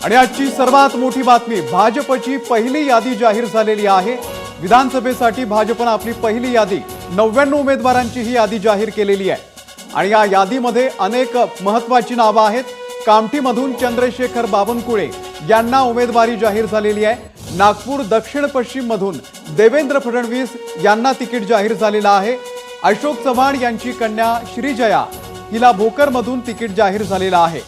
आणि आजची सर्वात मोठी बातमी, भाजपची पहिली यादी जाहीर झालेली आहे। विधानसभेसाठी भाजपने आपली पहिली यादी 99 उमेदवारांची ही यादी जाहीर केलेली आहे आणि या यादीमध्ये अनेक महत्त्वाची नावे आहेत। कामठीमधून चंद्रशेखर बावनकुळे यांना उमेदवारी जाहीर झालेली आहे। नागपूर दक्षिण पश्चिम मधून देवेंद्र फडणवीस यांना तिकीट जाहीर झालेलं आहे। अशोक चव्हाण यांची कन्या श्रीजया हिला भोकरमधून तिकीट जाहीर झालेलं आहे।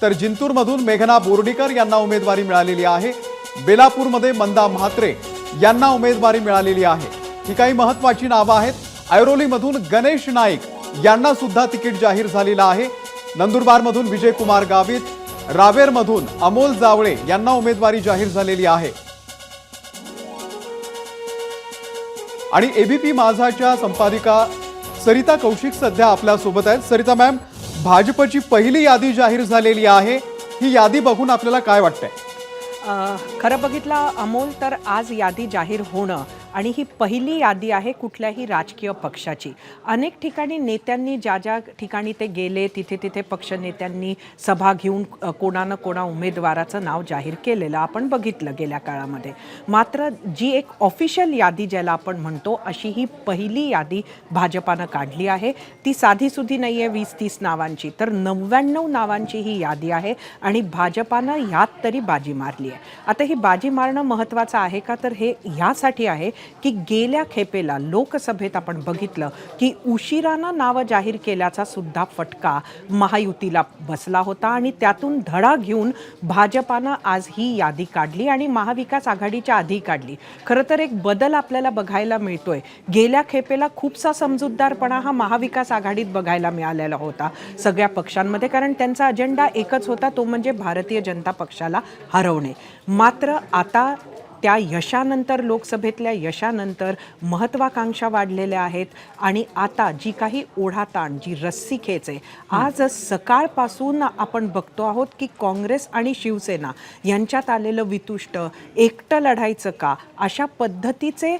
तर जिंतूरमधून मेघना बोर्डीकर यांना उमेदवारी मिळालेली आहे। बेलापूरमध्ये मंदा म्हात्रे यांना उमेदवारी मिळालेली आहे। ही काही महत्त्वाची नावे आहेत। ऐरोलीमधून गणेश नाईक यांना सुद्धा तिकीट जाहीर झालेलं आहे। नंदुरबारमधून विजयकुमार गावित, रावेरमधून अमोल जावळे यांना उमेदवारी जाहीर झालेली आहे। आणि एबीपी माझाच्या संपादिका सरिता कौशिक सध्या आपल्या सोबत आहेत। सरिता मॅम, भाजपची पहिली यादी जाहीर झालेली आहे, ही यादी बघून आपल्याला काय वाटतंय? खरं बघितलं अमोल तर आज यादी जाहीर होणं आणि ही पहिली यादी आहे कुठल्याही राजकीय पक्षाची। अनेक ठिकाणी नेत्यांनी ज्या ठिकाणी ते गेले तिथे तिथे पक्ष नेत्यांनी सभा घेऊन कोणा कोणा उमेदवाराचं नाव जाहीर केलेलं आपण बघितलं गेल्या काळामध्ये। मात्र जी एक ऑफिशियल यादी ज्याला आपण म्हणतो अशी ही पहिली यादी भाजपानं काढली आहे। ती साधीसुधी नाही आहे 20-30 नावांची, तर 99 नावांची ही यादी आहे आणि भाजपानं ह्यात तरी बाजी मारली आहे। आता ही बाजी मारणं महत्त्वाचं आहे का, तर हे ह्यासाठी आहे की गेल्या खेपेला लोकसभेत आपण बघितलं की उशिरानं नाव जाहीर केल्याचा सुद्धा फटका महायुतीला बसला होता आणि त्यातून धडा घेऊन भाजपानं आज ही यादी काढली आणि महाविकास आघाडीच्या आधी काढली। खरं तर एक बदल आपल्याला बघायला मिळतोय। गेल्या खेपेला खूपसा समजूतदारपणा हा महाविकास आघाडीत बघायला मिळालेला होता सगळ्या पक्षांमध्ये, कारण त्यांचा अजेंडा एकच होता, तो म्हणजे भारतीय जनता पक्षाला हरवणे। मात्र आता त्या यशानंतर, लोकसभेतल्या यशानंतर महत्त्वाकांक्षा वाढलेल्या आहेत आणि आता जी काही ओढाताण, जी रस्सीखेच आहे, आज सकाळपासून आपण बघतो आहोत की काँग्रेस आणि शिवसेना यांच्यात आलेलं वितुष्ट, एकटं लढायचं का, अशा पद्धतीचे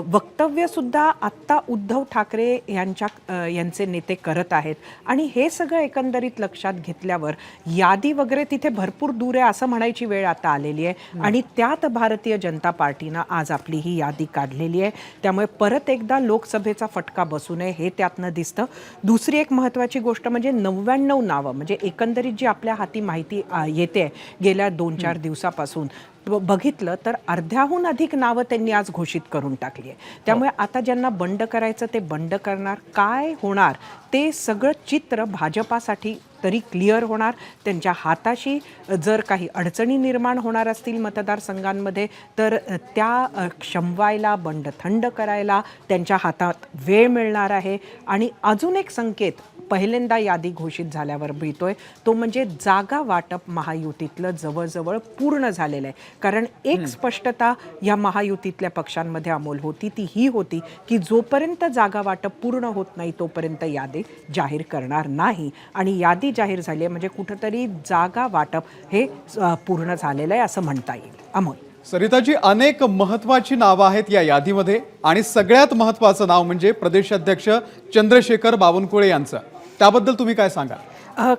वक्तव्यसुद्धा आत्ता उद्धव ठाकरे यांचे नेते करत आहेत। आणि हे सगळं एकंदरीत लक्षात घेतल्यावर यादी वगैरे तिथे भरपूर दूर आहे असं म्हणायची वेळ आता आलेली आहे आणि त्यात भारतीय जनता पार्टीनं आज आपली ही यादी काढलेली आहे। त्यामुळे परत एकदा लोकसभेचा फटका बसू नये हे त्यातनं दिसतं। दुसरी एक महत्त्वाची गोष्ट म्हणजे 99 नावं, म्हणजे एकंदरीत जी आपल्या हाती माहिती येते गेल्या 2-4 दिवसापासून बघितलं तर अर्ध्याहून अधिक नावं त्यांनी आज घोषित करून टाकली आहे। त्यामुळे आता ज्यांना बंड करायचं ते बंड करणार, काय होणार ते सगळं चित्र भाजपासाठी तरी क्लिअर होणार। त्यांच्या हाताशी जर काही अडचणी निर्माण होणार असतील मतदारसंघांमध्ये तर त्या शमवायला, बंड थंड करायला त्यांच्या हातात वेळ मिळणार आहे। आणि अजून एक संकेत पहिल्यांदा यादी घोषित झाल्यावर मिळतोय, तो म्हणजे जागा वाटप महायुतीतलं जवळजवळ पूर्ण झालेलं आहे। कारण एक स्पष्टता या महायुतीतल्या पक्षांमध्ये अमोल होती, ती ही होती की जोपर्यंत जागा वाटप पूर्ण होत नाही तोपर्यंत यादी जाहीर करणार नाही। आणि यादी जाहीर झाली आहे म्हणजे कुठंतरी जागा वाटप हे पूर्ण झालेलं आहे असं म्हणता येईल। अमोल, सरिताजी, अनेक महत्त्वाची नावे आहेत या यादीमध्ये आणि सगळ्यात महत्त्वाचं नाव म्हणजे प्रदेशाध्यक्ष चंद्रशेखर बावनकुळे यांचं। त्याबद्दल तुम्ही काय सांगाल?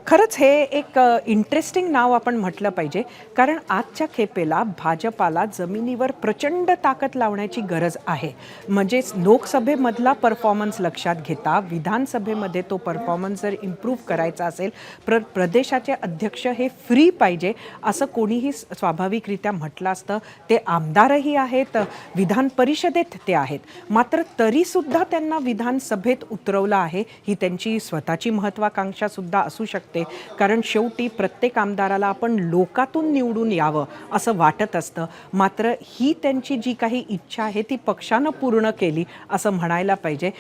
खरंच हे एक इंटरेस्टिंग नाव आपण म्हटलं पाहिजे, कारण आजच्या खेपेला भाजपाला जमिनीवर प्रचंड ताकद लावण्याची गरज आहे। म्हणजे लोकसभेमधला परफॉर्मन्स लक्षात घेता विधानसभेमध्ये तो परफॉर्मन्स जर इम्प्रूव्ह करायचा असेल, प्रदेशाचे अध्यक्ष हे फ्री पाहिजे असं कोणीही स्वाभाविकरित्या म्हटलं असतं। ते आमदारही आहेत, विधान परिषदेत ते आहेत, मात्र तरीसुद्धा त्यांना विधानसभेत उतरवलं आहे। ही त्यांची स्वतःची महत्त्वाकांक्षा सुद्धा असू शकते, कारण शेवटी प्रत्येक आमदाराला आपण लोकातून निवडून यावं असं वाटत असतं। मात्र ही त्यांची जी काही इच्छा आहे ती पक्षानं पूर्ण केली असं म्हणायला पाहिजे।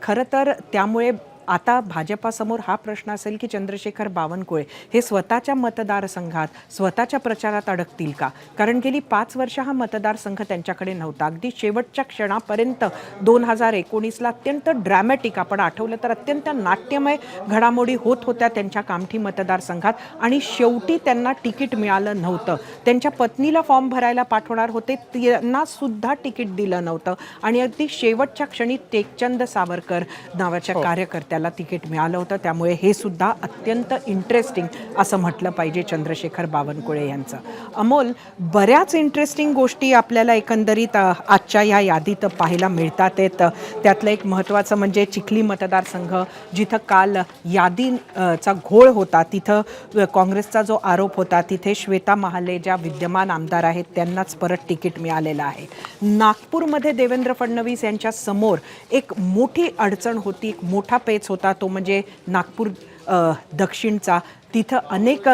खरं तर त्यामुळे आता भाजपासमोर हा प्रश्न असेल की चंद्रशेखर बावनकुळे हे स्वतःच्या मतदारसंघात स्वतःच्या प्रचारात अडकतील का, कारण गेली 5 वर्ष हा मतदारसंघ त्यांच्याकडे नव्हता। अगदी शेवटच्या क्षणापर्यंत 2019ला अत्यंत ड्रॅमॅटिक, आपण आठवलं तर अत्यंत नाट्यमय घडामोडी होत होत्या त्यांच्या कामठी मतदारसंघात आणि शेवटी त्यांना तिकीट मिळालं नव्हतं। त्यांच्या पत्नीला फॉर्म भरायला पाठवणार होते, त्यांना सुद्धा तिकीट दिलं नव्हतं आणि अगदी शेवटच्या क्षणी टेकचंद सावरकर नावाच्या कार्यकर्त्या त्याला तिकीट मिळालं होतं. त्यामुळे हे सुद्धा अत्यंत इंटरेस्टिंग असं म्हटलं पाहिजे चंद्रशेखर बावनकुळे यांचं. अमोल, बऱ्याच इंटरेस्टिंग गोष्टी आपल्याला एकंदरीत आजच्या ह्या यादीत पाहायला मिळतात आहेत. त्यातलं एक महत्त्वाचं म्हणजे चिखली मतदारसंघ, जिथं काल यादीचा घोळ होता, तिथं काँग्रेसचा जो आरोप होता, तिथे श्वेता महाले ज्या विद्यमान आमदार आहेत त्यांनाच परत तिकीट मिळालेलं आहे. नागपूरमध्ये देवेंद्र फडणवीस यांच्या समोर एक मोठी अडचण होती, एक मोठा पेच होता, तो म्हणजे नागपूर दक्षिणचा. तिथं अनेक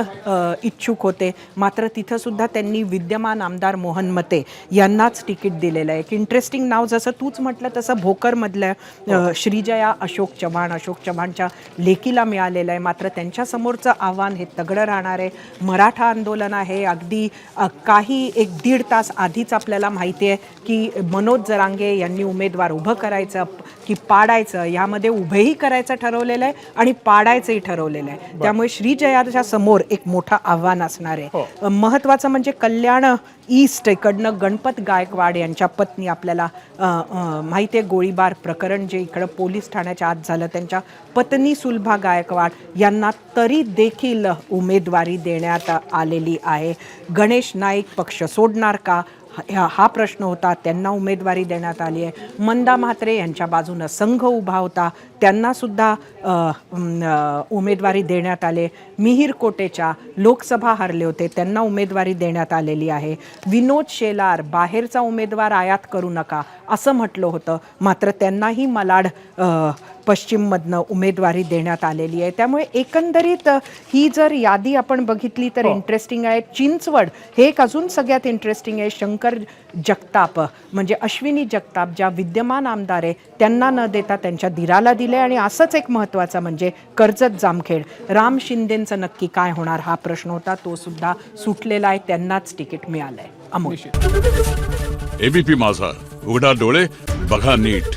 इच्छुक होते, मात्र तिथंसुद्धा त्यांनी विद्यमान आमदार मोहन मते यांनाच तिकीट दिलेलं आहे. एक इंटरेस्टिंग नाव, जसं तूच म्हटलं तसं भोकरमधल्या श्रीजया अशोक चव्हाणच्या लेकीला मिळालेलं आहे. मात्र त्यांच्यासमोरचं आव्हान हे तगडं राहणार आहे. मराठा आंदोलन आहे. अगदी काही 1-1.5 तास आधीच आपल्याला माहिती आहे की मनोज जरांगे यांनी उमेदवार उभं करायचं की पाडायचं, यामध्ये उभेही करायचं ठरवलेलं आहे आणि पाडायचंही ठरवलेलं आहे. त्यामुळे श्रीजयाच्या समोर एक मोठं आव्हान असणार आहे. महत्त्वाचं म्हणजे कल्याण ईस्ट इकडनं गणपत गायकवाड यांच्या पत्नी, आपल्याला माहिती आहे गोळीबार प्रकरण जे इकडं पोलीस ठाण्याच्या आत झालं, त्यांच्या पत्नी सुलभा गायकवाड यांना तरी देखील उमेदवारी देण्यात आलेली आहे. गणेश नाईक पक्ष सोडणार का, हा प्रश्न होता, त्यांना उमेदवारी देण्यात आली आहे. मंदा म्हात्रे यांच्या बाजूनं संघ उभा होता, त्यांनासुद्धा उमेदवारी देण्यात आले. मिहीर कोटेच्या लोकसभा हरले होते, त्यांना उमेदवारी देण्यात आलेली आहे. विनोद शेलार, बाहेरचा उमेदवार आयात करू नका असं म्हटलं होतं, मात्र त्यांनाही मालाड पश्चिममधनं उमेदवारी देण्यात आलेली आहे. त्यामुळे एकंदरीत ही जर यादी आपण बघितली तर इंटरेस्टिंग आहे. चिंचवड हे एक अजून सगळ्यात इंटरेस्टिंग आहे. शंकर जगताप म्हणजे अश्विनी जगताप ज्या विद्यमान आमदार आहे त्यांना न देता त्यांच्या दिराला दिले. आणि असंच एक महत्त्वाचं म्हणजे कर्जत जामखेड, राम शिंदेंचं नक्की काय होणार हा प्रश्न होता, तो सुद्धा सुटलेला आहे, त्यांनाच तिकीट मिळालंय. अमोल, एबीपी माझा, उघडा डोळे बघा नीट.